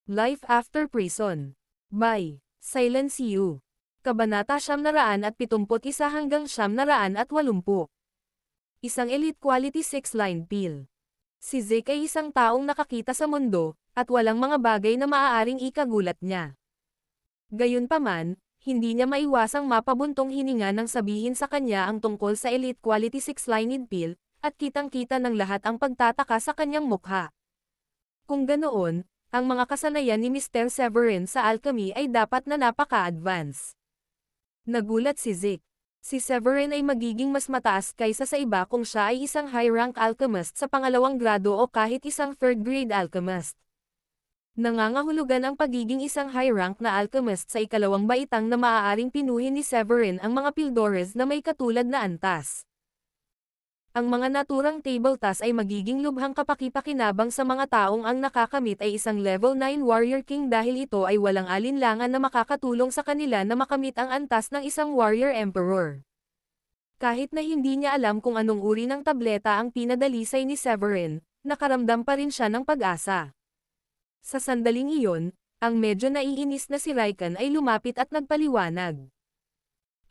Life After Prison. By Silence You. Kabanata 971 hanggang 980. Isang elite quality 6-line pill. Si Zeke ay isang taong nakakita sa mundo, at walang mga bagay na maaaring ikagulat niya. Gayunpaman, hindi niya maiwasang mapabuntong hininga nang sabihin sa kanya ang tungkol sa elite quality 6-lined pill, at kitang-kita ng lahat ang pagtataka sa kanyang mukha. Kung ganoon, ang mga kasanayan ni Mr. Severin sa alchemy ay dapat na napaka-advance. Nagulat si Zeke. Si Severin ay magiging mas mataas kaysa sa iba kung siya ay isang high-rank alchemist sa pangalawang grado o kahit isang third-grade alchemist. Nangangahulugan ang pagiging isang high-rank na alchemist sa ikalawang baitang na maaaring pinuhin ni Severin ang mga Pildores na may katulad na antas. Ang mga naturang table task ay magiging lubhang kapaki-pakinabang sa mga taong ang nakakamit ay isang level 9 warrior king dahil ito ay walang alinlangan na makakatulong sa kanila na makamit ang antas ng isang warrior emperor. Kahit na hindi niya alam kung anong uri ng tableta ang pinadalisay ni Severin, nakaramdam pa rin siya ng pag-asa. Sa sandaling iyon, ang medyo naiinis na si Raikan ay lumapit at nagpaliwanag.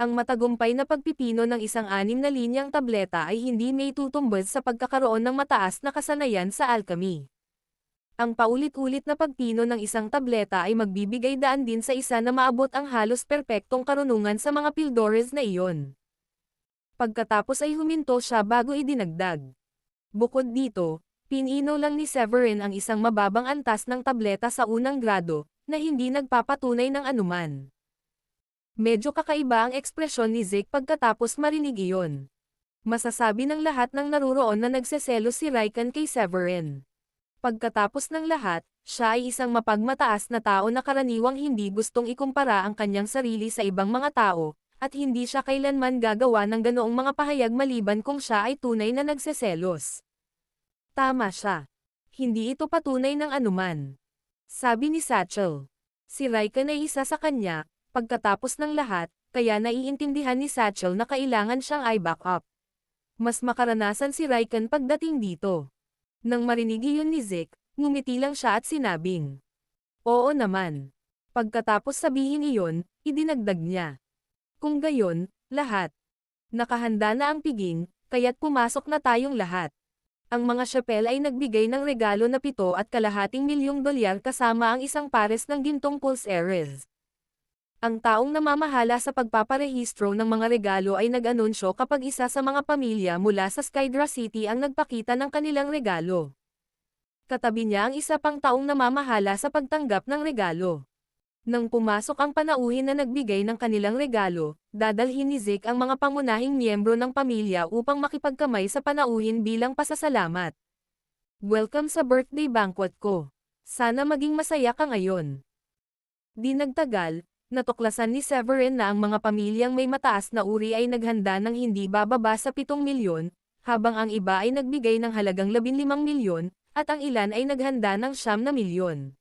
Ang matagumpay na pagpipino ng isang 6 na linyang tableta ay hindi may tutumbad sa pagkakaroon ng mataas na kasanayan sa alchemy. Ang paulit-ulit na pagpino ng isang tableta ay magbibigay daan din sa isa na maabot ang halos perpektong karunungan sa mga Pildores na iyon. Pagkatapos ay huminto siya bago idinagdag. Bukod dito, pinino lang ni Severin ang isang mababang antas ng tableta sa unang grado, na hindi nagpapatunay ng anuman. Medyo kakaiba ang ekspresyon ni Zeke pagkatapos marinig iyon. Masasabi ng lahat ng naruroon na nagseselos si Raikan kay Severin. Pagkatapos ng lahat, siya ay isang mapagmataas na tao na karaniwang hindi gustong ikumpara ang kanyang sarili sa ibang mga tao, at hindi siya kailanman gagawa ng ganoong mga pahayag maliban kung siya ay tunay na nagseselos. Tama siya. Hindi ito patunay ng anuman. Sabi ni Satchel. Si Raikan ay isa sa kanya. Pagkatapos ng lahat, kaya naiintindihan ni Satchel na kailangan siyang i-back up. Mas makaranasan si Raikan pagdating dito. Nang marinig iyon ni Zeke, ngumiti lang siya at sinabing, "Oo naman." Pagkatapos sabihin iyon, idinagdag niya, "Kung gayon, lahat. Nakahanda na ang piging, kaya't pumasok na tayong lahat." Ang mga Chapel ay nagbigay ng regalo na $7.5 milyong kasama ang isang pares ng gintong pulseres. Ang taong namamahala sa pagpaparehistro ng mga regalo ay nag-anunsyo kapag isa sa mga pamilya mula sa Skydra City ang nagpakita ng kanilang regalo. Katabi niya ang isa pang taong namamahala sa pagtanggap ng regalo. Nang pumasok ang panauhin na nagbigay ng kanilang regalo, dadalhin ni Zeke ang mga pangunahing miyembro ng pamilya upang makipagkamay sa panauhin bilang pasasalamat. "Welcome sa birthday banquet ko. Sana maging masaya ka ngayon." Di nagtagal, natuklasan ni Severin na ang mga pamilyang may mataas na uri ay naghanda ng hindi bababa sa 7 milyon, habang ang iba ay nagbigay ng halagang 15 milyon, at ang ilan ay naghanda ng 9 milyon.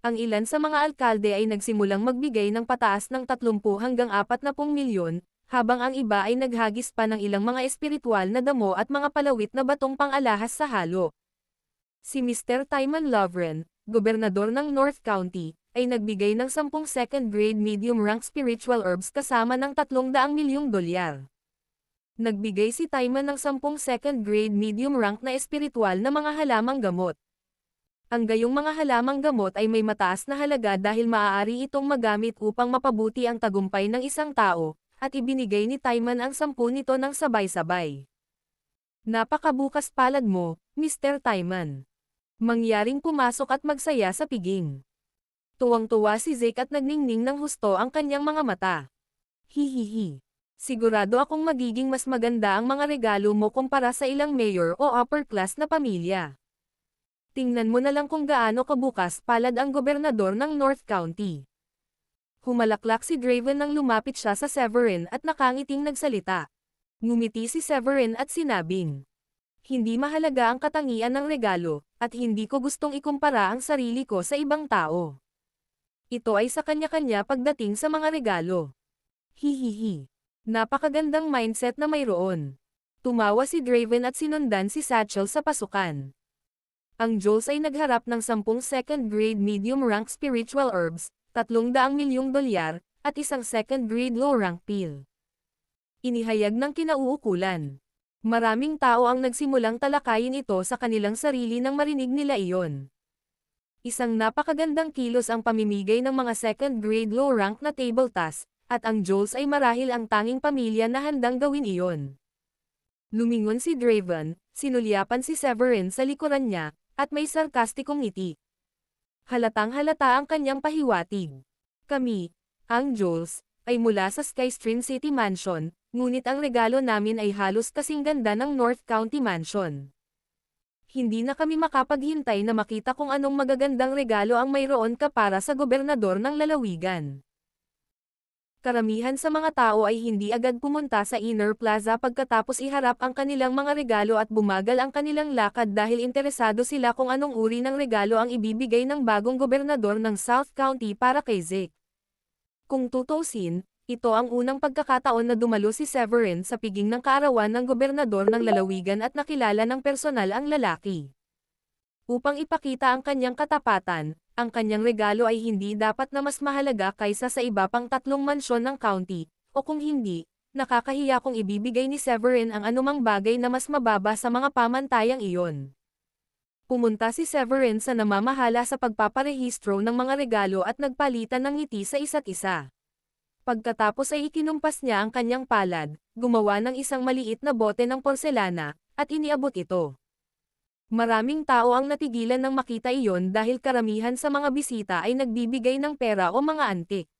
Ang ilan sa mga alkalde ay nagsimulang magbigay ng pataas ng 30 hanggang 40 milyon, habang ang iba ay naghagis pa ng ilang mga espiritual na damo at mga palawit na batong pang-alahas sa halo. Si Mr. Timon Lovren, gobernador ng North County, ay nagbigay ng 10 second-grade medium-rank spiritual herbs kasama ng $300 milyong. Nagbigay si Timon ng 10 second-grade medium-rank na espiritual na mga halamang gamot. Ang gayong mga halamang gamot ay may mataas na halaga dahil maaari itong magamit upang mapabuti ang tagumpay ng isang tao, at ibinigay ni Timon ang 10 nito ng sabay-sabay. "Napakabukas palad mo, Mr. Timon." Mangyaring pumasok at magsaya sa piging. Tuwang-tuwa si Zeke at nagningning ng husto ang kanyang mga mata. "Hihihi. Sigurado akong magiging mas maganda ang mga regalo mo kumpara sa ilang mayor o upper-class na pamilya. Tingnan mo na lang kung gaano kabukas palad ang gobernador ng North County." Humalaklak si Draven nang lumapit siya sa Severin at nakangiting nagsalita. Ngumiti si Severin at sinabing, "Hindi mahalaga ang katangian ng regalo, at hindi ko gustong ikumpara ang sarili ko sa ibang tao. Ito ay sa kanya-kanya pagdating sa mga regalo." "Hihihi. Napakagandang mindset na mayroon." Tumawa si Draven at sinundan si Satchel sa pasukan. Ang Jules ay nagharap ng 10 second-grade medium-rank spiritual herbs, 300 milyong dolyar, at isang second-grade low-rank pill. Inihayag ng kinauukulan. Maraming tao ang nagsimulang talakayin ito sa kanilang sarili nang marinig nila iyon. Isang napakagandang kilos ang pamimigay ng mga second-grade low-rank na table task, at ang Jules ay marahil ang tanging pamilya na handang gawin iyon. Lumingon si Draven, sinulyapan si Severin sa likuran niya, at may sarkastikong ngiti. Halatang-halata ang kanyang pahiwatig. Kami, ang Jules, ay mula sa Skystream City Mansion, ngunit ang regalo namin ay halos kasing ganda ng North County Mansion. Hindi na kami makapaghintay na makita kung anong magagandang regalo ang mayroon ka para sa gobernador ng lalawigan. Karamihan sa mga tao ay hindi agad pumunta sa Inner Plaza pagkatapos iharap ang kanilang mga regalo at bumagal ang kanilang lakad dahil interesado sila kung anong uri ng regalo ang ibibigay ng bagong gobernador ng South County para kay Zeke. Kung tutuusin, ito ang unang pagkakataon na dumalo si Severin sa piging ng kaarawan ng gobernador ng lalawigan at nakilala ng personal ang lalaki. Upang ipakita ang kanyang katapatan, ang kanyang regalo ay hindi dapat na mas mahalaga kaysa sa iba pang 3 mansyon ng county, o kung hindi, nakakahiya kung ibibigay ni Severin ang anumang bagay na mas mababa sa mga pamantayang iyon. Pumunta si Severin sa namamahala sa pagpaparehistro ng mga regalo at nagpalitan ng ngiti sa isa't isa. Pagkatapos ay ikinumpas niya ang kanyang palad, gumawa ng isang maliit na bote ng porselana, at iniabot ito. Maraming tao ang natigilan nang makita iyon dahil karamihan sa mga bisita ay nagbibigay ng pera o mga antik.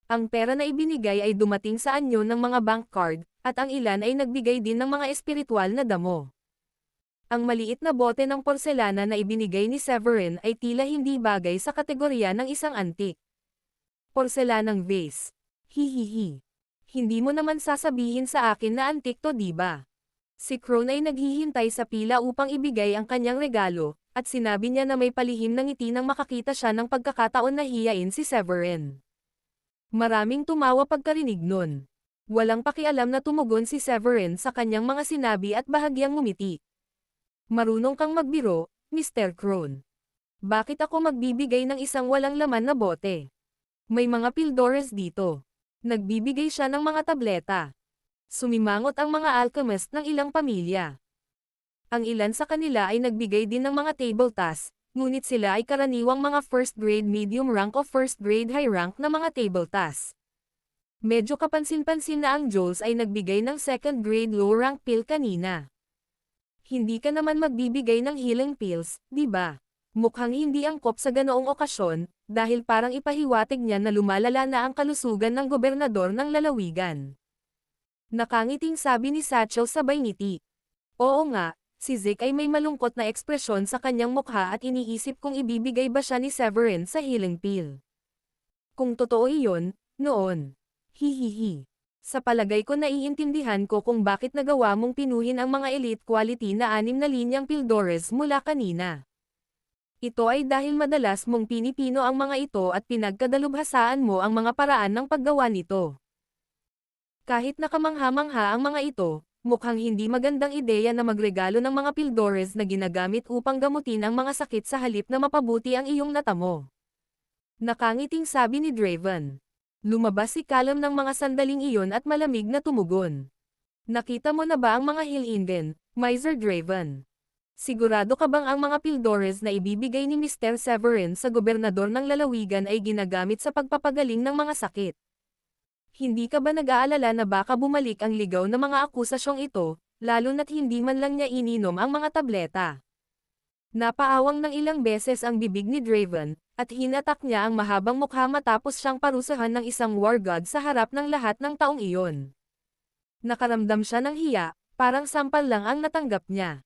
Ang pera na ibinigay ay dumating sa anyo ng mga bank card, at ang ilan ay nagbigay din ng mga espiritual na damo. Ang maliit na bote ng porselana na ibinigay ni Severin ay tila hindi bagay sa kategorya ng isang antik. Porselanang vase. Hihihi. Hindi mo naman sasabihin sa akin na antik to, diba? Si Crone ay naghihintay sa pila upang ibigay ang kanyang regalo, at sinabi niya na may palihim ng ngiti nang makakita siya ng pagkakataon na hiyain si Severin. Maraming tumawa pagkarinig nun. Walang pakialam na tumugon si Severin sa kanyang mga sinabi at bahagyang ngumiti. Marunong kang magbiro, Mr. Crone. Bakit ako magbibigay ng isang walang laman na bote? May mga pildores dito. Nagbibigay siya ng mga tableta. Sumimangot ang mga alchemist ng ilang pamilya. Ang ilan sa kanila ay nagbigay din ng mga table tasks, ngunit sila ay karaniwang mga first grade medium rank o first grade high rank na mga table tasks. Medyo kapansin-pansin na ang Jules ay nagbigay ng second grade low rank pill kanina. Hindi ka naman magbibigay ng healing pills, di ba? Mukhang hindi angkop sa ganoong okasyon, dahil parang ipahiwatig niya na lumalala na ang kalusugan ng gobernador ng lalawigan. Nakangiting sabi ni Satchel sabay ngiti. Oo nga, si Zeke ay may malungkot na ekspresyon sa kanyang mukha at iniisip kung ibibigay ba siya ni Severin sa healing pill. Kung totoo iyon, noon. Hihihi. Sa palagay ko naiintindihan ko kung bakit nagawa mong pinuhin ang mga elite quality na 6 na linyang pildores mula kanina. Ito ay dahil madalas mong pinipino ang mga ito at pinagkadalubhasaan mo ang mga paraan ng paggawa nito. Kahit nakamangha-mangha ang mga ito, mukhang hindi magandang ideya na magregalo ng mga pildores na ginagamit upang gamutin ang mga sakit sa halip na mapabuti ang iyong natamo. Nakangiting sabi ni Draven. Lumabas si Callum ng mga sandaling iyon at malamig na tumugon. Nakita mo na ba ang mga Hillingen, Mr. Draven? Sigurado ka bang ang mga pildores na ibibigay ni Mr. Severin sa gobernador ng lalawigan ay ginagamit sa pagpapagaling ng mga sakit? Hindi ka ba nag-aalala na baka bumalik ang ligaw na mga akusasyong ito, lalo na't hindi man lang niya ininom ang mga tableta? Napaawang ng ilang beses ang bibig ni Draven, at hinatak niya ang mahabang mukha matapos siyang parusahan ng isang war god sa harap ng lahat ng taong iyon. Nakaramdam siya ng hiya, parang sampal lang ang natanggap niya.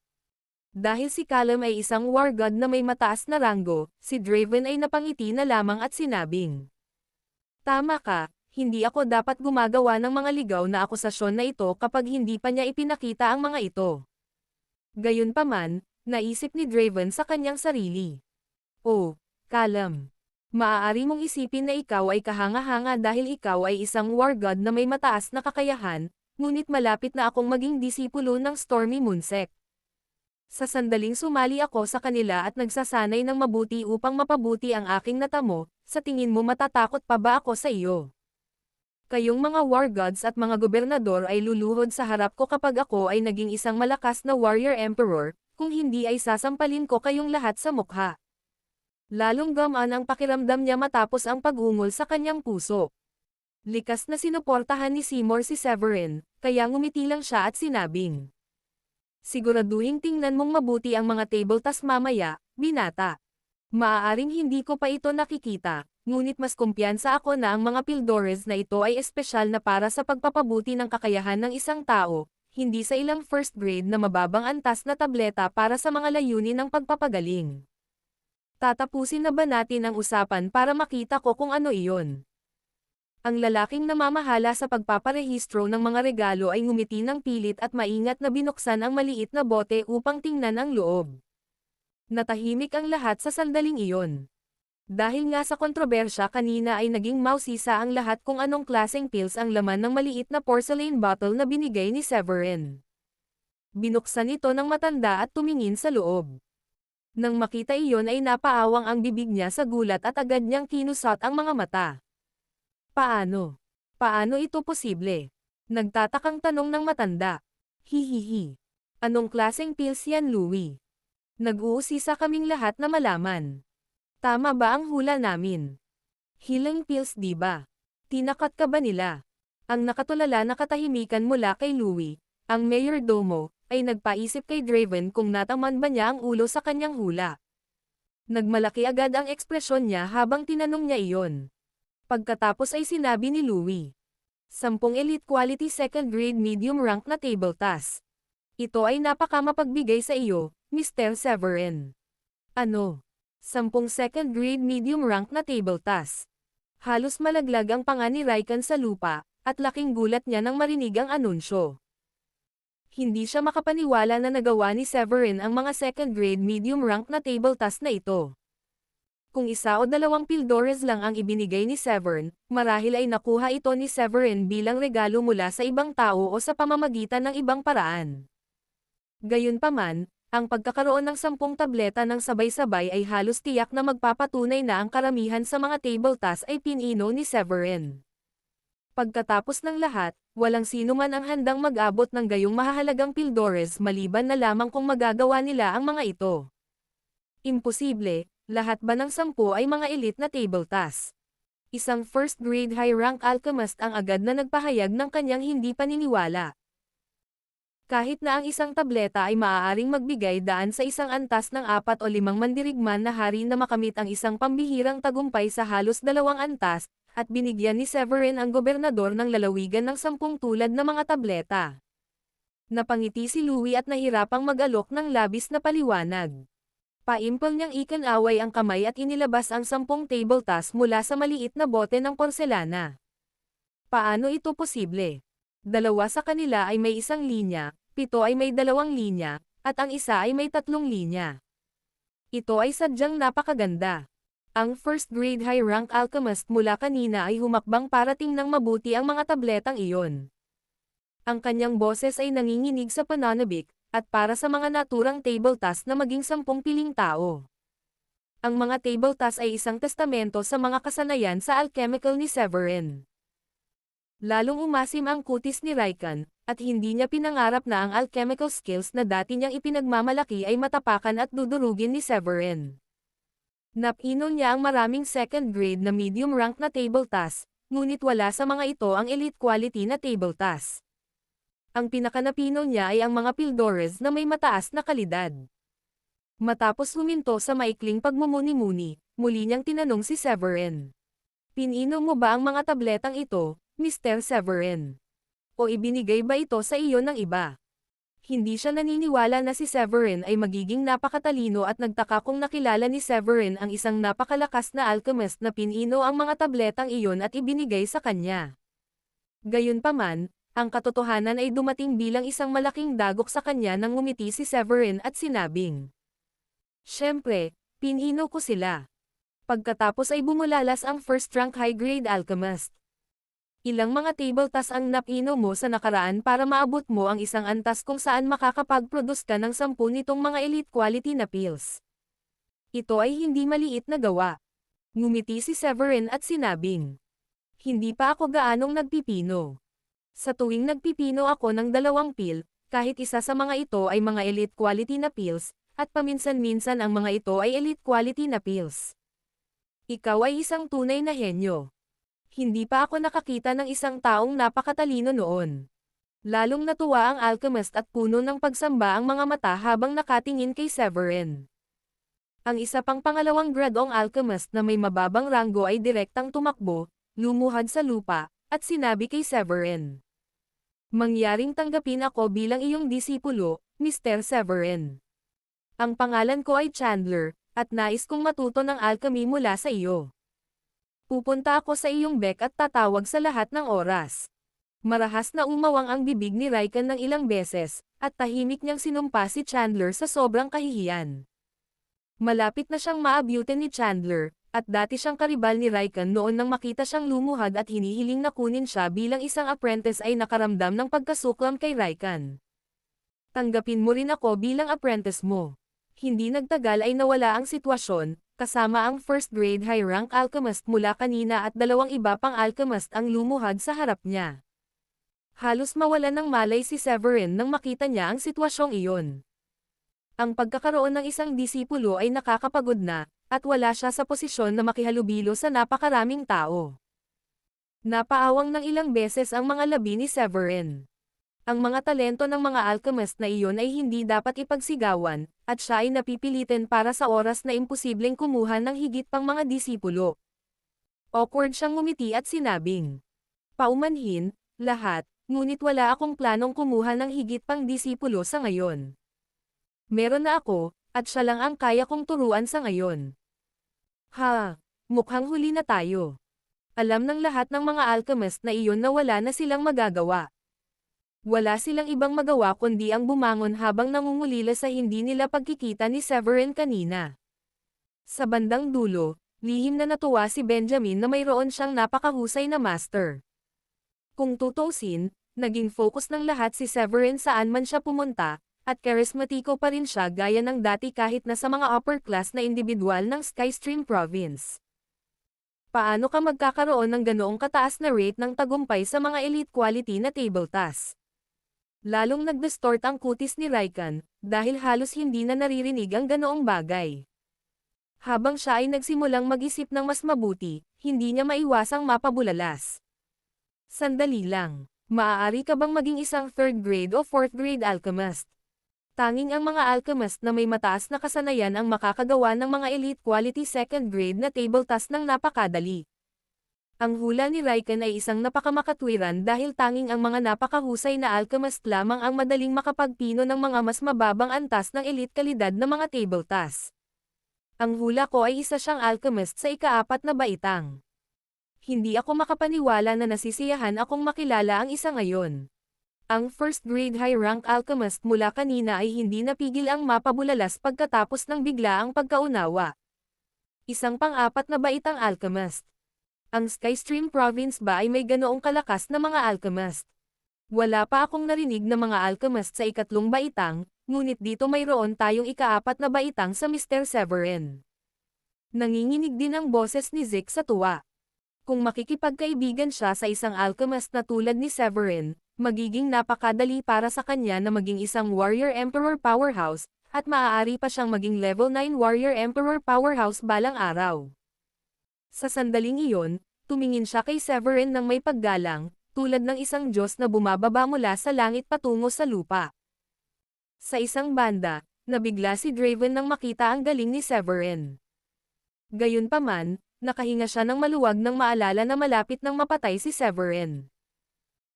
Dahil si Callum ay isang war god na may mataas na ranggo, si Draven ay napangiti na lamang at sinabing, "Tama ka. Hindi ako dapat gumagawa ng mga ligaw na akusasyon na ito kapag hindi pa niya ipinakita ang mga ito." Gayunpaman, naisip ni Draven sa kanyang sarili. Oh, Callum. Maaari mong isipin na ikaw ay kahanga-hanga dahil ikaw ay isang war god na may mataas na kakayahan, ngunit malapit na akong maging disipulo ng Stormy Moonsect. Sa sandaling sumali ako sa kanila at nagsasanay ng mabuti upang mapabuti ang aking natamo, sa tingin mo matatakot pa ba ako sa iyo? Kayong mga war gods at mga gobernador ay luluhod sa harap ko kapag ako ay naging isang malakas na warrior emperor, kung hindi ay sasampalin ko kayong lahat sa mukha. Lalong gamaan ang pakiramdam niya matapos ang pag-ungol sa kanyang puso. Likas na sinuportahan ni Seymour si Severin, kaya ngumiti lang siya at sinabing, siguraduhin tingnan mong mabuti ang mga table tas mamaya, binata. Maaaring hindi ko pa ito nakikita, ngunit mas kumpiyansa ako na ang mga pildores na ito ay espesyal na para sa pagpapabuti ng kakayahan ng isang tao, hindi sa ilang first grade na mababang antas na tableta para sa mga layunin ng pagpapagaling. Tatapusin na ba natin ang usapan para makita ko kung ano iyon? Ang lalaking namamahala sa pagpaparehistro ng mga regalo ay ngumiti ng pilit at maingat na binuksan ang maliit na bote upang tingnan ang loob. Natahimik ang lahat sa sandaling iyon. Dahil nga sa kontrobersya kanina ay naging mausisa ang lahat kung anong klaseng pills ang laman ng maliit na porcelain bottle na binigay ni Severin. Binuksan ito ng matanda at tumingin sa loob. Nang makita iyon ay napaawang ang bibig niya sa gulat at agad niyang kinusot ang mga mata. Paano? Paano ito posible? Nagtatakang tanong ng matanda. Hihihi. Anong klaseng pills yan, Louie? Nag-uusisa kaming lahat na malaman. Tama ba ang hula namin? Healing pills di ba? Tinakat ka ba nila? Ang nakatulala na katahimikan mula kay Louie, ang mayordomo, ay nagpaisip kay Draven kung nataman ba niya ang ulo sa kanyang hula. Nagmalaki agad ang ekspresyon niya habang tinanong niya iyon. Pagkatapos ay sinabi ni Louie, 10 elite quality second grade medium rank na table task. Ito ay napakamapagbigay sa iyo, Mr. Severin. Ano? 10 second grade medium rank na table task. Halos malaglag ang panga ni Raikkonen sa lupa, at laking gulat niya nang marinig ang anunsyo. Hindi siya makapaniwala na nagawa ni Severin ang mga second grade medium rank na table task na ito. Kung isa o dalawang pildores lang ang ibinigay ni Severin, marahil ay nakuha ito ni Severin bilang regalo mula sa ibang tao o sa pamamagitan ng ibang paraan. Gayunpaman, ang pagkakaroon ng 10 tableta ng sabay-sabay ay halos tiyak na magpapatunay na ang karamihan sa mga table tasks ay pinino ni Severin. Pagkatapos ng lahat, walang sino man ang handang mag-abot ng gayong mahahalagang pildores maliban na lamang kung magagawa nila ang mga ito. Imposible. Lahat ba ng 10 ay mga elite na table task? Isang first grade high rank alchemist ang agad na nagpahayag ng kanyang hindi paniniwala. Kahit na ang isang tableta ay maaaring magbigay daan sa isang antas ng 4 o 5 mandirigman na hari na makamit ang isang pambihirang tagumpay sa halos 2 antas, at binigyan ni Severin ang gobernador ng lalawigan ng 10 tulad na mga tableta. Napangiti si Louie at nahirapang mag-alok ng labis na paliwanag. Paimpol niyang ikinaway ang kamay at inilabas ang 10 table task mula sa maliit na bote ng porselana. Paano ito posible? 2 sa kanila ay may 1 linya, 7 ay may 2 linya, at ang isa ay may 3 linya. Ito ay sadyang napakaganda. Ang first grade high rank alchemist mula kanina ay humakbang para tingnan mabuti ang mga tabletang iyon. Ang kanyang boses ay nanginginig sa pananabik, at para sa mga naturang table task na maging 10 piling tao. Ang mga table task ay isang testamento sa mga kasanayan sa alchemical ni Severin. Lalong umasim ang kutis ni Raikkonen, at hindi niya pinangarap na ang alchemical skills na dati niyang ipinagmamalaki ay matapakan at dudurugin ni Severin. Napino niya ang maraming second grade na medium rank na table task, ngunit wala sa mga ito ang elite quality na table task. Ang pinakanapino niya ay ang mga pildores na may mataas na kalidad. Matapos huminto sa maikling pagmumuni-muni, muli niyang tinanong si Severin. Pinino mo ba ang mga tabletang ito, Mr. Severin? O ibinigay ba ito sa iyo ng iba? Hindi siya naniniwala na si Severin ay magiging napakatalino at nagtaka kung nakilala ni Severin ang isang napakalakas na alchemist na pinino ang mga tabletang iyon at ibinigay sa kanya. Gayunpaman, ang katotohanan ay dumating bilang isang malaking dagok sa kanya nang ngumiti si Severin at sinabing, "Siyempre, pinino ko sila." Pagkatapos ay bumulalas ang first rank high grade alchemist. Ilang mga table tasks ang napino mo sa nakaraan para maabot mo ang isang antas kung saan makakapag-produce ka ng 10 nitong mga elite quality na pills. Ito ay hindi maliit na gawa. Ngumiti si Severin at sinabing, hindi pa ako gaanong nagpipino. Sa tuwing nagpipino ako ng 2 pill, kahit isa sa mga ito ay mga elite quality na pills, at paminsan-minsan ang mga ito ay elite quality na pills. Ikaw ay isang tunay na henyo. Hindi pa ako nakakita ng isang taong napakatalino noon. Lalong natuwa ang alchemist at puno ng pagsamba ang mga mata habang nakatingin kay Severin. Ang isa pang pangalawang gradong alchemist na may mababang ranggo ay direktang tumakbo, lumuhad sa lupa, at sinabi kay Severin. Mangyaring tanggapin ako bilang iyong disipulo, Mr. Severin. Ang pangalan ko ay Chandler, at nais kong matuto ng alchemy mula sa iyo. Pupunta ako sa iyong beck at tatawag sa lahat ng oras. Marahas na umawang ang bibig ni Raikan ng ilang beses, at tahimik niyang sinumpa si Chandler sa sobrang kahihiyan. Malapit na siyang maabutin ni Chandler, at dati siyang karibal ni Raikan noon nang makita siyang lumuhad at hinihiling na kunin siya bilang isang apprentice ay nakaramdam ng pagkasuklam kay Raikan. Tanggapin mo rin ako bilang apprentice mo. Hindi nagtagal ay nawala ang sitwasyon, kasama ang first grade high rank alchemist mula kanina at 2 iba pang alchemist ang lumuhad sa harap niya. Halos mawalan ng malay si Severin nang makita niya ang sitwasyong iyon. Ang pagkakaroon ng isang disipulo ay nakakapagod na, at wala siya sa posisyon na makihalubilo sa napakaraming tao. Napaawang ng ilang beses ang mga labi ni Severin. Ang mga talento ng mga alchemist na iyon ay hindi dapat ipagsigawan, at siya ay napipilitin para sa oras na imposibleng kumuha ng higit pang mga disipulo. Awkward siyang ngumiti at sinabing, paumanhin, lahat, ngunit wala akong planong kumuha ng higit pang disipulo sa ngayon. Meron na ako, at siya lang ang kaya kong turuan sa ngayon. Ha, mukhang huli na tayo. Alam ng lahat ng mga alchemist na iyon na wala na silang magagawa. Wala silang ibang magawa kundi ang bumangon habang nangungulila sa hindi nila pagkikita ni Severin kanina. Sa bandang dulo, lihim na natuwa si Benjamin na mayroon siyang napakahusay na master. Kung tutuusin, naging focus ng lahat si Severin saan man siya pumunta, at karismatiko pa rin siya gaya ng dati kahit na sa mga upper class na individual ng Skystream Province. Paano ka magkakaroon ng ganoong kataas na rate ng tagumpay sa mga elite quality na table tasks? Lalong nag-distort ang kutis ni Raikan, dahil halos hindi na naririnig ang ganoong bagay. Habang siya ay nagsimulang mag-isip ng mas mabuti, hindi niya maiwasang mapabulalas. Sandali lang, maaari ka bang maging isang 3rd grade o 4th grade alchemist? Tanging ang mga alchemist na may mataas na kasanayan ang makakagawa ng mga elite quality 2nd grade na table task ng napakadali. Ang hula ni Raikan ay isang napakamakatwiran dahil tanging ang mga napakahusay na alchemist lamang ang madaling makapagpino ng mga mas mababang antas ng elite kalidad na mga table tasks. Ang hula ko ay isa siyang alchemist sa ika-4 na baitang. Hindi ako makapaniwala na nasisiyahan akong makilala ang isa ngayon. Ang first grade high rank alchemist mula kanina ay hindi napigil ang mapabulalas pagkatapos ng biglaang pagkaunawa. Isang pang-4 na baitang alchemist. Ang Skystream Province ba ay may ganoong kalakas na mga alchemist? Wala pa akong narinig na mga alchemist sa ikatlong baitang, ngunit dito mayroon tayong ika-4 na baitang sa Mr. Severin. Nanginginig din ang boses ni Zeke sa tuwa. Kung makikipagkaibigan siya sa isang alchemist na tulad ni Severin, magiging napakadali para sa kanya na maging isang Warrior Emperor powerhouse, at maaari pa siyang maging level 9 Warrior Emperor powerhouse balang araw. Sa sandaling iyon, tumingin siya kay Severin ng may paggalang, tulad ng isang Diyos na bumababa mula sa langit patungo sa lupa. Sa isang banda, nabigla si Draven nang makita ang galing ni Severin. Gayunpaman, nakahinga siya ng maluwag nang maalala na malapit nang mapatay si Severin.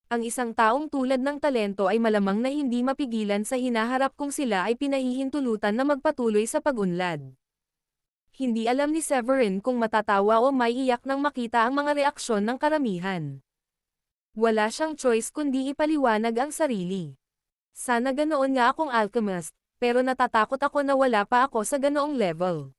Ang isang taong tulad ng talento ay malamang na hindi mapigilan sa hinaharap kung sila ay pinahihintulutan na magpatuloy sa pag-unlad. Hindi alam ni Severin kung matatawa o maiiyak nang makita ang mga reaksyon ng karamihan. Wala siyang choice kundi ipaliwanag ang sarili. Sana ganoon nga akong alchemist, pero natatakot ako na wala pa ako sa ganoong level.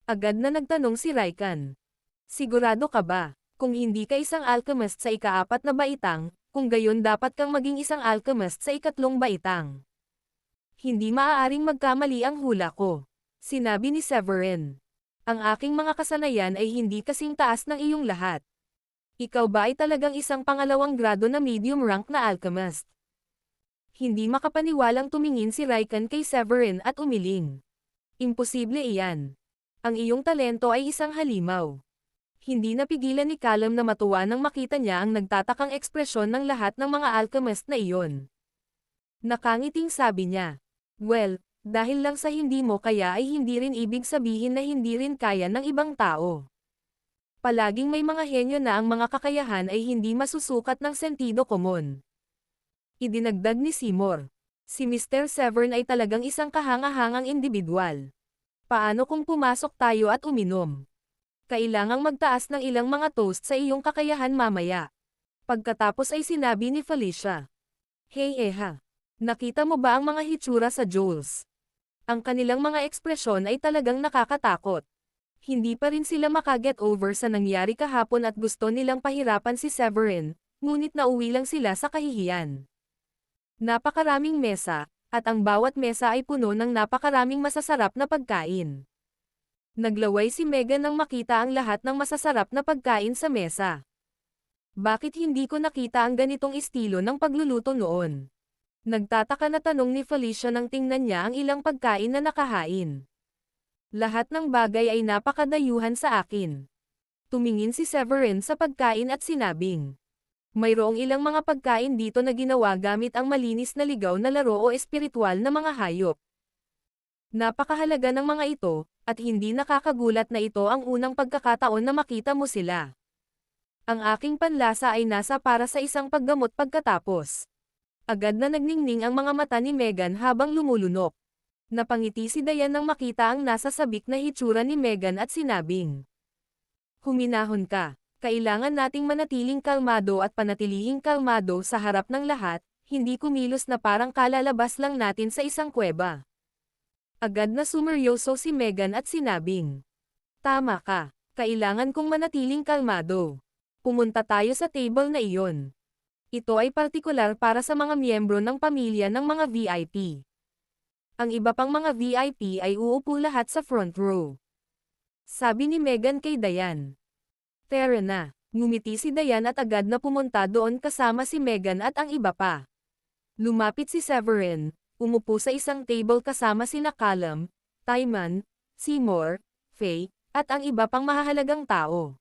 Agad na nagtanong si Raikan. Sigurado ka ba? Kung hindi ka isang alchemist sa ika-4 na baitang, kung gayon dapat kang maging isang alchemist sa ika-3 baitang. Hindi maaaring magkamali ang hula ko. Sinabi ni Severin. Ang aking mga kasanayan ay hindi kasing taas ng iyong lahat. Ikaw ba ay talagang isang pangalawang grado na medium rank na alchemist? Hindi makapaniwalang tumingin si Raikkonen kay Severin at umiling. Imposible iyan. Ang iyong talento ay isang halimaw. Hindi napigilan ni Callum na matuwa nang makita niya ang nagtatakang ekspresyon ng lahat ng mga alchemist na iyon. Nakangiting sabi niya. Well, dahil lang sa hindi mo kaya ay hindi rin ibig sabihin na hindi rin kaya ng ibang tao. Palaging may mga henyo na ang mga kakayahan ay hindi masusukat ng sentido komon. Idinagdag ni Seymour. Si Mr. Severn ay talagang isang kahanga-hangang individual. Paano kung pumasok tayo at uminom? Kailangang magtaas ng ilang mga toast sa iyong kakayahan mamaya. Pagkatapos ay sinabi ni Felicia. Hey Eha, nakita mo ba ang mga hitsura sa Jules? Ang kanilang mga ekspresyon ay talagang nakakatakot. Hindi pa rin sila makaget over sa nangyari kahapon at gusto nilang pahirapan si Severin, ngunit nauwi lang sila sa kahihiyan. Napakaraming mesa, at ang bawat mesa ay puno ng napakaraming masasarap na pagkain. Naglaway si Megan nang makita ang lahat ng masasarap na pagkain sa mesa. Bakit hindi ko nakita ang ganitong estilo ng pagluluto noon? Nagtataka na tanong ni Felicia nang tingnan niya ang ilang pagkain na nakahain. Lahat ng bagay ay napakadayuhan sa akin. Tumingin si Severin sa pagkain at sinabing, mayroong ilang mga pagkain dito na ginawa gamit ang malinis na ligaw na laro o espiritual na mga hayop. Napakahalaga ng mga ito, at hindi nakakagulat na ito ang unang pagkakataon na makita mo sila. Ang aking panlasa ay nasa para sa isang paggamot pagkatapos. Agad na nagningning ang mga mata ni Megan habang lumulunok. Napangiti si Diane nang makita ang nasa sabik na hitsura ni Megan at sinabing, huminahon ka. Kailangan nating manatiling kalmado at panatilihing kalmado sa harap ng lahat, hindi kumilos na parang kalalabas lang natin sa isang kuweba. Agad na sumeryoso si Megan at sinabing, tama ka, kailangan kong manatiling kalmado. Pumunta tayo sa table na iyon. Ito ay partikular para sa mga miyembro ng pamilya ng mga VIP. Ang iba pang mga VIP ay uupo lahat sa front row. Sabi ni Megan kay Diane. Tara na. Ngumiti si Diane at agad na pumunta doon kasama si Megan at ang iba pa. Lumapit si Severin, umupo sa isang table kasama sina Callum, Twyman, Seymour, Faye, at ang iba pang mahahalagang tao.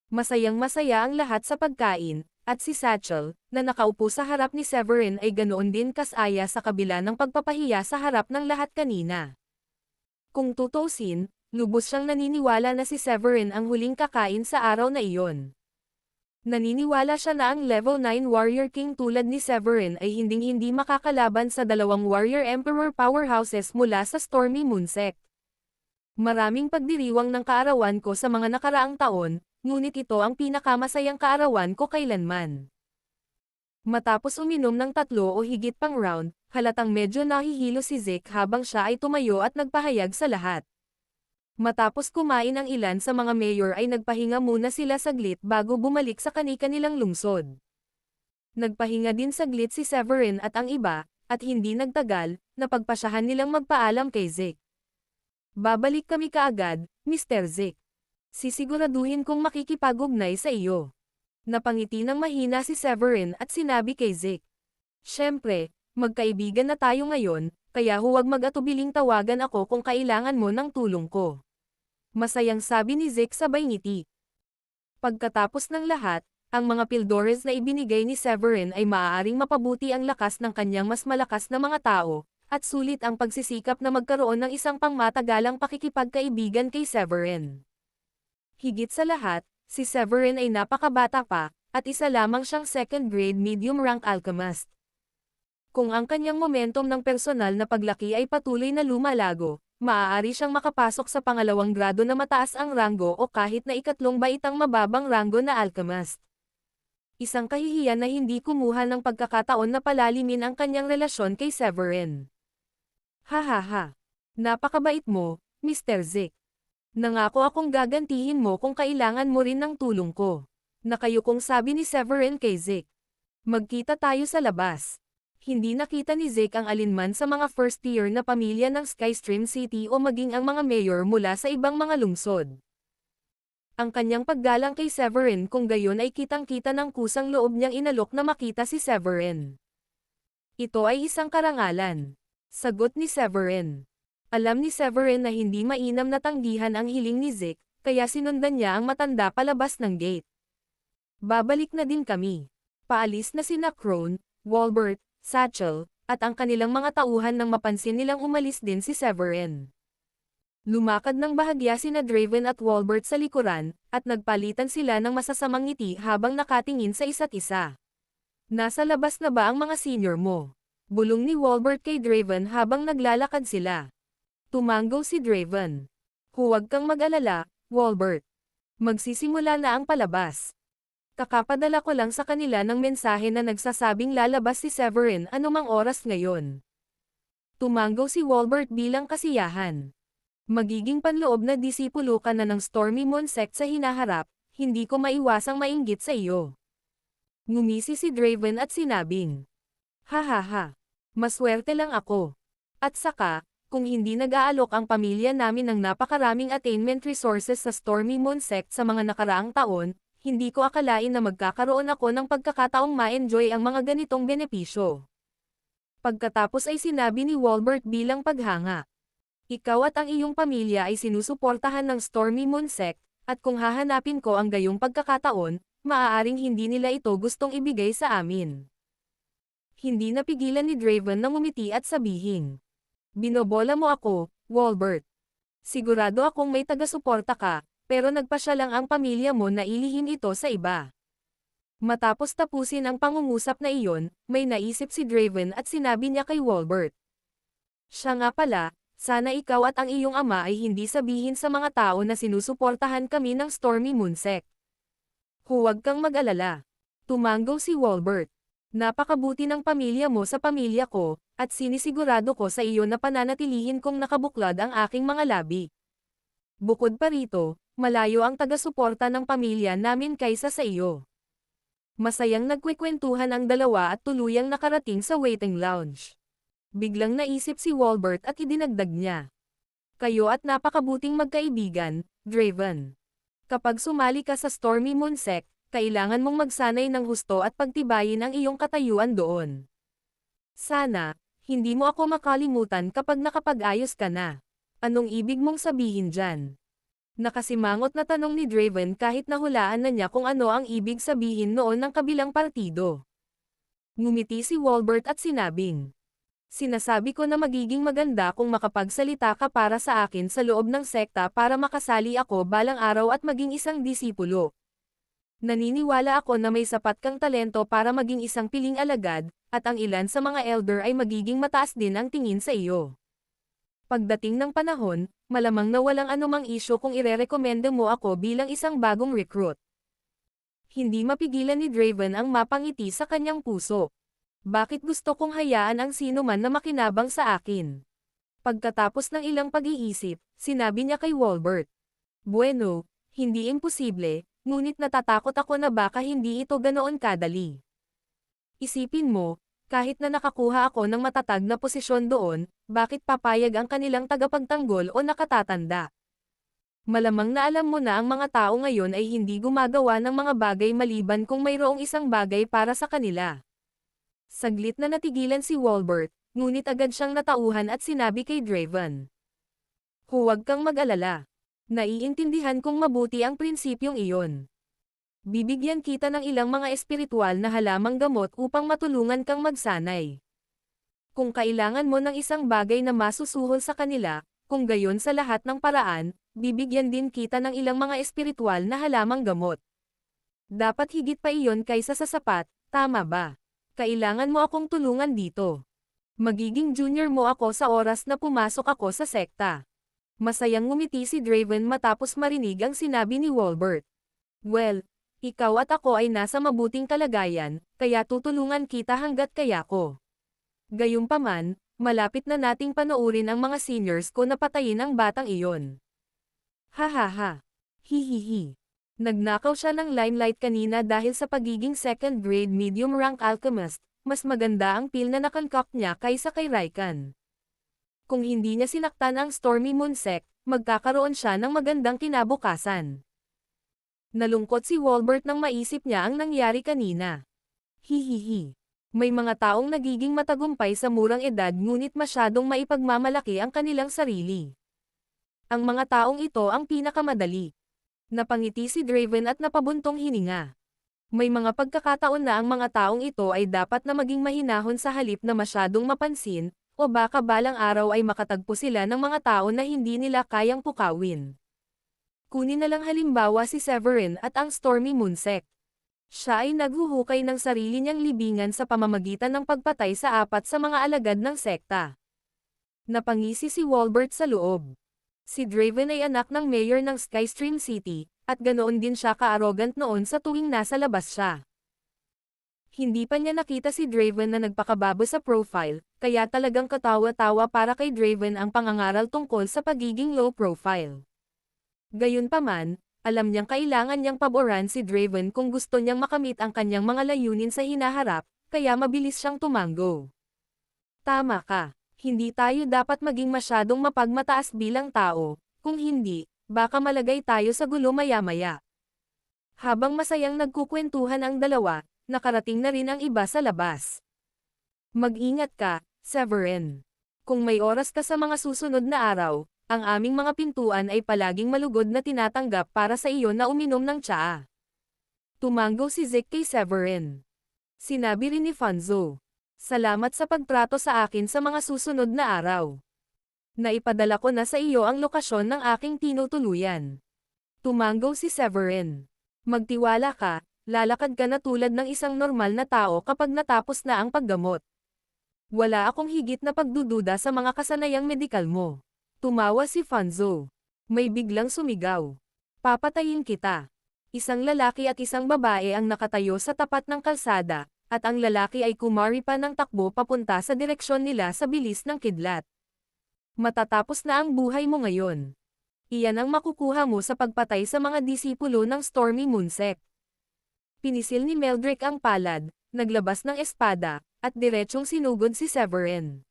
Masayang-masaya ang lahat sa pagkain, at si Satchel, na nakaupo sa harap ni Severin ay ganoon din kasaya sa kabila ng pagpapahiya sa harap ng lahat kanina. Kung tutusin, lubos siyang naniniwala na si Severin ang huling kakain sa araw na iyon. Naniniwala siya na ang level 9 Warrior King tulad ni Severin ay hinding-hindi makakalaban sa dalawang Warrior Emperor powerhouses mula sa Stormy Moon Sect. Maraming pagdiriwang ng kaarawan ko sa mga nakaraang taon, ngunit ito ang pinakamasayang kaarawan ko kailanman. Matapos uminom ng 3 o higit pang round, halatang medyo nahihilo si Zeke habang siya ay tumayo at nagpahayag sa lahat. Matapos kumain ang ilan sa mga mayor ay nagpahinga muna sila saglit bago bumalik sa kani-kanilang lungsod. Nagpahinga din saglit si Severin at ang iba, at hindi nagtagal, napagpasyahan nilang magpaalam kay Zeke. Babalik kami kaagad, Mr. Zeke. Sisiguraduhin kong makikipag-ugnay sa iyo. Napangiti ng mahina si Severin at sinabi kay Zeke. Siyempre, magkaibigan na tayo ngayon, kaya huwag mag-atubiling tawagan ako kung kailangan mo ng tulong ko. Masayang sabi ni Zeke sabay ngiti. Pagkatapos ng lahat, ang mga pildores na ibinigay ni Severin ay maaaring mapabuti ang lakas ng kanyang mas malakas na mga tao, at sulit ang pagsisikap na magkaroon ng isang pangmatagalang pakikipagkaibigan kay Severin. Higit sa lahat, si Severin ay napakabata pa, at isa lamang siyang second-grade medium-rank alchemist. Kung ang kanyang momentum ng personal na paglaki ay patuloy na lumalago, maaari siyang makapasok sa pangalawang grado na mataas ang ranggo o kahit na ikatlong baitang mababang ranggo na alchemist. Isang kahihiyan na hindi kumuha ng pagkakataon na palalimin ang kanyang relasyon kay Severin. Hahaha. Napakabait mo, Mr. Zeke. Nangako akong gagantihin mo kung kailangan mo rin ng tulong ko. Nakayukong sabi ni Severin kay Zeke. Magkita tayo sa labas. Hindi nakita ni Zeke ang alinman sa mga first-tier na pamilya ng Skystream City o maging ang mga mayor mula sa ibang mga lungsod. Ang kanyang paggalang kay Severin kung gayon ay kitang-kita ng kusang loob niyang inalok na makita si Severin. Ito ay isang karangalan. Sagot ni Severin. Alam ni Severin na hindi mainam na tanggihan ang hiling ni Zeke, kaya sinundan niya ang matanda palabas ng gate. Babalik na din kami. Paalis na sina Crone, Walbert, Satchel, at ang kanilang mga tauhan nang mapansin nilang umalis din si Severin. Lumakad ng bahagya sina Draven at Walbert sa likuran, at nagpalitan sila ng masasamang ngiti habang nakatingin sa isa't isa. Nasa labas na ba ang mga senior mo? Bulong ni Walbert kay Draven habang naglalakad sila. Tumanggaw si Draven. Huwag kang mag-alala, Walbert. Magsisimula na ang palabas. Kakapadala ko lang sa kanila ng mensahe na nagsasabing lalabas si Severin anumang oras ngayon. Tumanggaw si Walbert bilang kasiyahan. Magiging panloob na disipulo ka na ng Stormy Moon sect sa hinaharap, hindi ko maiwasang mainggit sa iyo. Ngumisi si Draven at sinabing, hahaha, maswerte lang ako. At saka, kung hindi nag-aalok ang pamilya namin ng napakaraming attainment resources sa Stormy Moon sect sa mga nakaraang taon, hindi ko akalain na magkakaroon ako ng pagkakataong ma-enjoy ang mga ganitong benepisyo. Pagkatapos ay sinabi ni Walbert bilang paghanga. Ikaw at ang iyong pamilya ay sinusuportahan ng Stormy Moon sect, at kung hahanapin ko ang gayong pagkakataon, maaaring hindi nila ito gustong ibigay sa amin. Hindi napigilan ni Draven na ngumiti at sabihin. Binobola mo ako, Walbert. Sigurado akong may taga-suporta ka, pero nagpasya lang ang pamilya mo na ilihim ito sa iba. Matapos tapusin ang pangungusap na iyon, may naisip si Draven at sinabi niya kay Walbert. Siya nga pala, sana ikaw at ang iyong ama ay hindi sabihin sa mga tao na sinusuportahan kami ng Stormy Moon sect. Huwag kang mag-alala. Tumanggaw si Walbert. Napakabuti ng pamilya mo sa pamilya ko, at sinisigurado ko sa iyo na pananatilihin kong nakabuklad ang aking mga labi. Bukod pa rito, malayo ang taga-suporta ng pamilya namin kaysa sa iyo. Masayang nagkwekwentuhan ang dalawa at tuluyang nakarating sa waiting lounge. Biglang naisip si Walbert at idinagdag niya. Kayo at napakabuting magkaibigan, Draven. Kapag sumali ka sa Stormy Moon sect, kailangan mong magsanay ng husto at pagtibayin ang iyong katayuan doon. Sana, hindi mo ako makalimutan kapag nakapag-ayos ka na. Anong ibig mong sabihin dyan? Nakasimangot na tanong ni Draven kahit nahulaan na niya kung ano ang ibig sabihin noon ng kabilang partido. Ngumiti si Walbert at sinabing, sinasabi ko na magiging maganda kung makapagsalita ka para sa akin sa loob ng sekta para makasali ako balang araw at maging isang disipulo. Naniniwala ako na may sapat kang talento para maging isang piling alagad, at ang ilan sa mga elder ay magiging mataas din ang tingin sa iyo. Pagdating ng panahon, malamang na walang anumang isyo kung irerekomenda mo ako bilang isang bagong recruit. Hindi mapigilan ni Draven ang mapangiti sa kanyang puso. Bakit gusto kong hayaan ang sino man na makinabang sa akin? Pagkatapos ng ilang pag-iisip, sinabi niya kay Walbert. Bueno, hindi imposible, ngunit natatakot ako na baka hindi ito ganoon kadali. Isipin mo, kahit na nakakuha ako ng matatag na posisyon doon, bakit papayag ang kanilang tagapagtanggol o nakatatanda? Malamang na alam mo na ang mga tao ngayon ay hindi gumagawa ng mga bagay maliban kung mayroong isang bagay para sa kanila. Saglit na natigilan si Walbert, ngunit agad siyang natauhan at sinabi kay Draven. Huwag kang mag-alala. Naiintindihan kong mabuti ang prinsipyong iyon. Bibigyan kita ng ilang mga espiritual na halamang gamot upang matulungan kang magsanay. Kung kailangan mo ng isang bagay na masusuhol sa kanila, kung gayon sa lahat ng paraan, bibigyan din kita ng ilang mga espiritual na halamang gamot. Dapat higit pa iyon kaysa sa sapat, tama ba? Kailangan mo akong tulungan dito. Magiging junior mo ako sa oras na pumasok ako sa sekta. Masayang ngumiti si Draven matapos marinig ang sinabi ni Walbert. Well, ikaw at ako ay nasa mabuting kalagayan, kaya tutulungan kita hanggat kaya ko. Gayunpaman, malapit na nating panoorin ang mga seniors ko na patayin ang batang iyon. Hahaha. Hihihi. Nagnakaw siya ng limelight kanina dahil sa pagiging second-grade medium-rank alchemist, mas maganda ang pil na nakoncoct niya kaysa kay Raikan. Kung hindi niya sinaktan ang Stormy Moon Sect, magkakaroon siya ng magandang kinabukasan. Nalungkot si Walbert nang maisip niya ang nangyari kanina. Hihihi. May mga taong nagiging matagumpay sa murang edad ngunit masyadong maipagmamalaki ang kanilang sarili. Ang mga taong ito ang pinakamadali. Napangiti si Draven at napabuntong hininga. May mga pagkakataon na ang mga taong ito ay dapat na maging mahinahon sa halip na masyadong mapansin, o baka balang araw ay makatagpo sila ng mga tao na hindi nila kayang pukawin. Kunin na lang halimbawa si Severin at ang Stormy Moon Sect. Siya ay naghuhukay ng sarili niyang libingan sa pamamagitan ng pagpatay sa 4 sa mga alagad ng sekta. Napangisi si Walbert sa loob. Si Draven ay anak ng mayor ng Skystream City, at ganoon din siya ka-arrogant noon sa tuwing nasa labas siya. Hindi pa niya nakita si Draven na nagpakababo sa profile, kaya talagang katawa-tawa para kay Draven ang pangangaral tungkol sa pagiging low profile. Gayunpaman, alam niyang kailangan niyang paboran si Draven kung gusto niyang makamit ang kanyang mga layunin sa hinaharap, kaya mabilis siyang tumango. Tama ka. Hindi tayo dapat maging masyadong mapagmataas bilang tao, kung hindi, baka malagay tayo sa gulo maya-maya. Habang masayang nagkukwentuhan ang dalawa, nakarating na rin ang iba sa labas. Mag-ingat ka, Severin. Kung may oras ka sa mga susunod na araw, ang aming mga pintuan ay palaging malugod na tinatanggap para sa iyo na uminom ng tsaa. Tumango si Zeke kay Severin. Sinabi rin ni Fanzo. Salamat sa pagtrato sa akin sa mga susunod na araw. Naipadala ko na sa iyo ang lokasyon ng aking tinutuluyan. Tumango si Severin. Magtiwala ka, lalakad ka na tulad ng isang normal na tao kapag natapos na ang paggamot. Wala akong higit na pagdududa sa mga kasanayang medikal mo. Tumawa si Fanzo. May biglang sumigaw. Papatayin kita. Isang lalaki at isang babae ang nakatayo sa tapat ng kalsada, at ang lalaki ay kumari pa ng takbo papunta sa direksyon nila sa bilis ng kidlat. Matatapos na ang buhay mo ngayon. Iyan ang makukuha mo sa pagpatay sa mga disipulo ng Stormy Moon Sect. Pinisil ni Meldrick ang palad, naglabas ng espada, at diretsyong sinugod si Severin.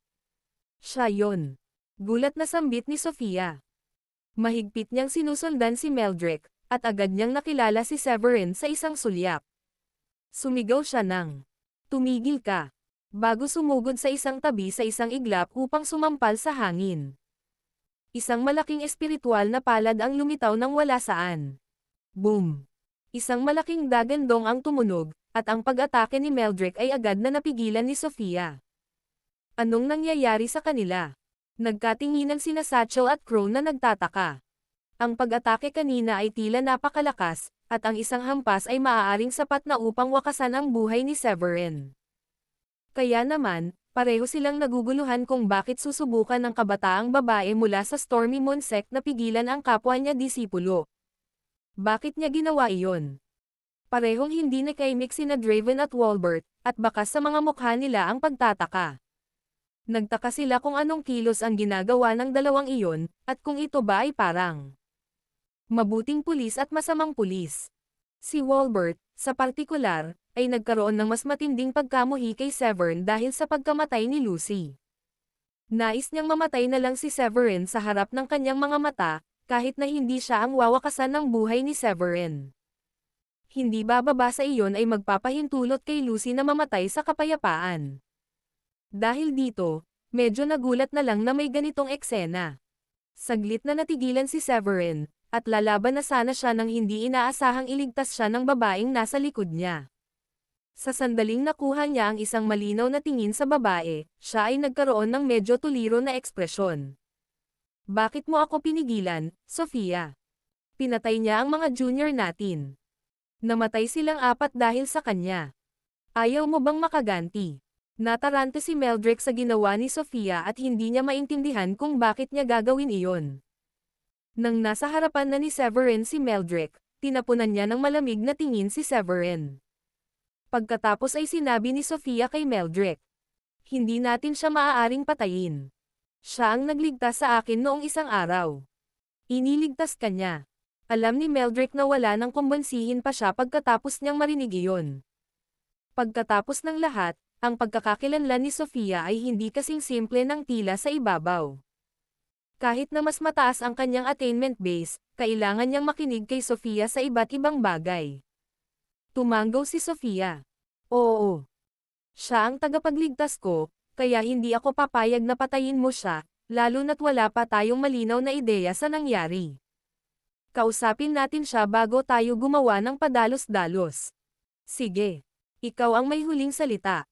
Siya yon. Gulat na sambit ni Sofia. Mahigpit niyang sinusundan si Meldrick, at agad niyang nakilala si Severin sa isang sulyap. Sumigaw siya ng, "Tumigil ka!" bago sumugod sa isang tabi sa isang iglap upang sumampal sa hangin. Isang malaking espiritual na palad ang lumitaw nang wala saan. Boom! Isang malaking dagandong ang tumunog, at ang pag-atake ni Meldrick ay agad na napigilan ni Sofia. Anong nangyayari sa kanila? Nagkatinginan sina Satchel at Crow na nagtataka. Ang pag-atake kanina ay tila napakalakas, at ang isang hampas ay maaaring sapat na upang wakasan ang buhay ni Severin. Kaya naman, pareho silang naguguluhan kung bakit susubukan ng kabataang babae mula sa Stormy Moon Sect na pigilan ang kapwa niya disipulo. Bakit niya ginawa iyon? Parehong hindi nakaimik sina Draven at Walbert, at bakas sa mga mukha nila ang pagtataka. Nagtaka sila kung anong kilos ang ginagawa ng dalawang iyon, at kung ito ba ay parang mabuting pulis at masamang pulis. Si Walbert, sa partikular, ay nagkaroon ng mas matinding pagkamuhi kay Severn dahil sa pagkamatay ni Lucy. Nais niyang mamatay na lang si Severin sa harap ng kanyang mga mata, kahit na hindi siya ang wawakasan ng buhay ni Severin. Hindi bababa sa iyon ay magpapahintulot kay Lucy na mamatay sa kapayapaan. Dahil dito, medyo nagulat na lang na may ganitong eksena. Saglit na natigilan si Severin, at lalaban na sana siya nang hindi inaasahang iligtas siya ng babaeng nasa likod niya. Sa sandaling nakuha niya ang isang malinaw na tingin sa babae, siya ay nagkaroon ng medyo tuliro na ekspresyon. Bakit mo ako pinigilan, Sofia? Pinatay niya ang mga junior natin. Namatay silang 4 dahil sa kanya. Ayaw mo bang makaganti? Natarante si Meldrick sa ginawa ni Sofia at hindi niya maintindihan kung bakit niya gagawin iyon. Nang nasa harapan na ni Severin si Meldrick, tinapunan niya ng malamig na tingin si Severin. Pagkatapos ay sinabi ni Sofia kay Meldrick, "Hindi natin siya maaaring patayin. Siya ang nagligtas sa akin noong isang araw. Iniligtas ka niya. Alam ni Meldrick na wala nang kumbonsihin pa siya pagkatapos niyang marinig iyon. Pagkatapos ng lahat, ang pagkakakilanlan ni Sofia ay hindi kasing simple ng tila sa ibabaw. Kahit na mas mataas ang kanyang attainment base, kailangan niyang makinig kay Sofia sa iba't ibang bagay. Tumanggaw si Sofia. Oo. Siya ang tagapagligtas ko, kaya hindi ako papayag na patayin mo siya, lalo na't wala pa tayong malinaw na ideya sa nangyari. Kausapin natin siya bago tayo gumawa ng padalos-dalos. Sige. Ikaw ang may huling salita.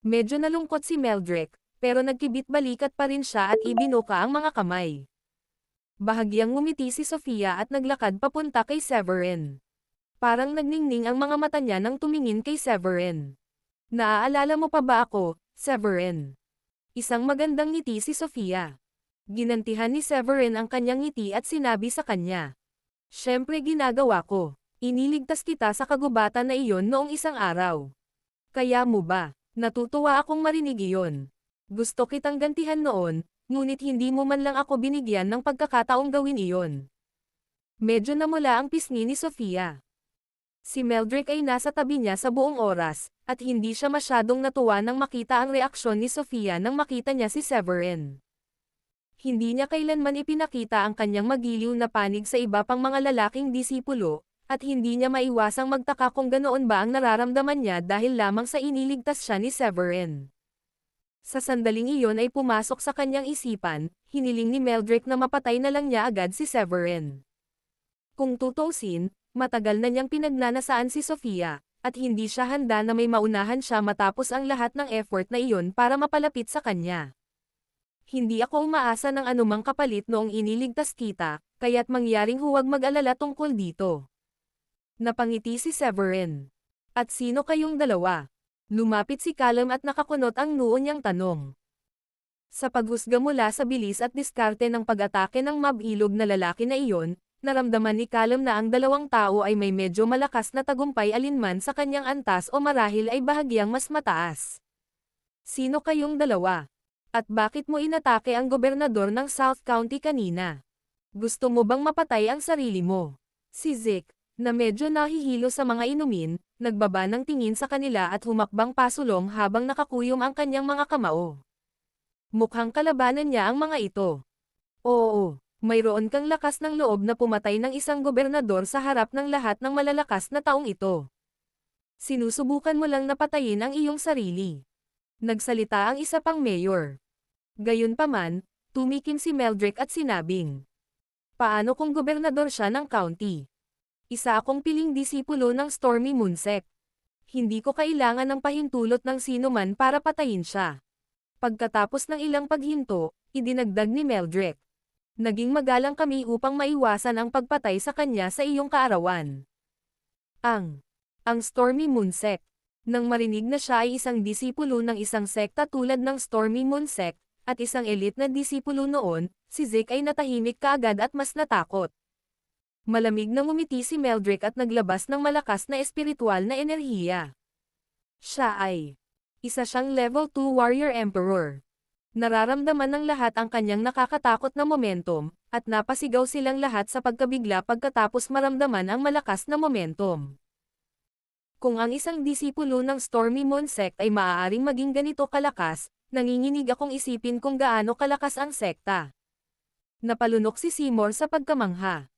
Medyo nalungkot si Meldrick, pero nagkibit-balikat pa rin siya at ibinuka ang mga kamay. Bahagyang ngumiti si Sofia at naglakad papunta kay Severin. Parang nagningning ang mga mata niya nang tumingin kay Severin. Naaalala mo pa ba ako, Severin? Isang magandang ngiti si Sofia. Ginantihan ni Severin ang kanyang ngiti at sinabi sa kanya. Siyempre ginagawa ko. Iniligtas kita sa kagubatan na iyon noong isang araw. Kaya mo ba? Natutuwa akong marinig iyon. Gusto kitang gantihan noon, ngunit hindi mo man lang ako binigyan ng pagkakataong gawin iyon. Medyo namula ang pisngi ni Sofia. Si Meldrick ay nasa tabi niya sa buong oras, at hindi siya masyadong natuwa nang makita ang reaksyon ni Sofia nang makita niya si Severin. Hindi niya kailanman ipinakita ang kanyang magiliw na panig sa iba pang mga lalaking disipulo, at hindi niya maiwasang magtaka kung ganoon ba ang nararamdaman niya dahil lamang sa iniligtas siya ni Severin. Sa sandaling iyon ay pumasok sa kanyang isipan, hiniling ni Meldrick na mapatay na lang niya agad si Severin. Kung tutuusin, matagal na niyang pinagnanasaan si Sofia, at hindi siya handa na may maunahan siya matapos ang lahat ng effort na iyon para mapalapit sa kanya. Hindi ako umaasa ng anumang kapalit noong iniligtas kita, kaya't mangyaring huwag mag-alala tungkol dito. Napangiti si Severin. At sino kayong dalawa? Lumapit si Callum at nakakunot ang noo niyang tanong. Sa paghusga mula sa bilis at diskarte ng pag-atake ng mabilog na lalaki na iyon, naramdaman ni Callum na ang dalawang tao ay may medyo malakas na tagumpay alinman sa kanyang antas o marahil ay bahagyang mas mataas. Sino kayong dalawa? At bakit mo inatake ang gobernador ng South County kanina? Gusto mo bang mapatay ang sarili mo? Si Zeke, na medyo nahihilo sa mga inumin, nagbaba ng tingin sa kanila at humakbang pasulong habang nakakuyom ang kanyang mga kamao. Mukhang kalabanan niya ang mga ito. Oo, mayroon kang lakas ng loob na pumatay ng isang gobernador sa harap ng lahat ng malalakas na taong ito. Sinusubukan mo lang na patayin ang iyong sarili. Nagsalita ang isa pang mayor. Gayunpaman, tumikim si Meldrick at sinabing, paano kung gobernador siya ng county? Isa akong piling disipulo ng Stormy Moonsect. Hindi ko kailangan ng pahintulot ng sino man para patayin siya. Pagkatapos ng ilang paghinto, idinagdag ni Meldrick. Naging magalang kami upang maiwasan ang pagpatay sa kanya sa iyong kaarawan. Ang Stormy Moonsect. Nang marinig na siya ay isang disipulo ng isang sekta tulad ng Stormy Moonsect, at isang elite na disipulo noon, si Zeke ay natahimik kaagad at mas natakot. Malamig na ngumiti si Meldrick at naglabas ng malakas na espiritual na enerhiya. Siya ay isa siyang level 2 warrior emperor. Nararamdaman ng lahat ang kanyang nakakatakot na momentum, at napasigaw silang lahat sa pagkabigla pagkatapos maramdaman ang malakas na momentum. Kung ang isang disipulo ng Stormy Moonsect ay maaaring maging ganito kalakas, nanginginig akong isipin kung gaano kalakas ang sekta. Napalunok si Seymour sa pagkamangha.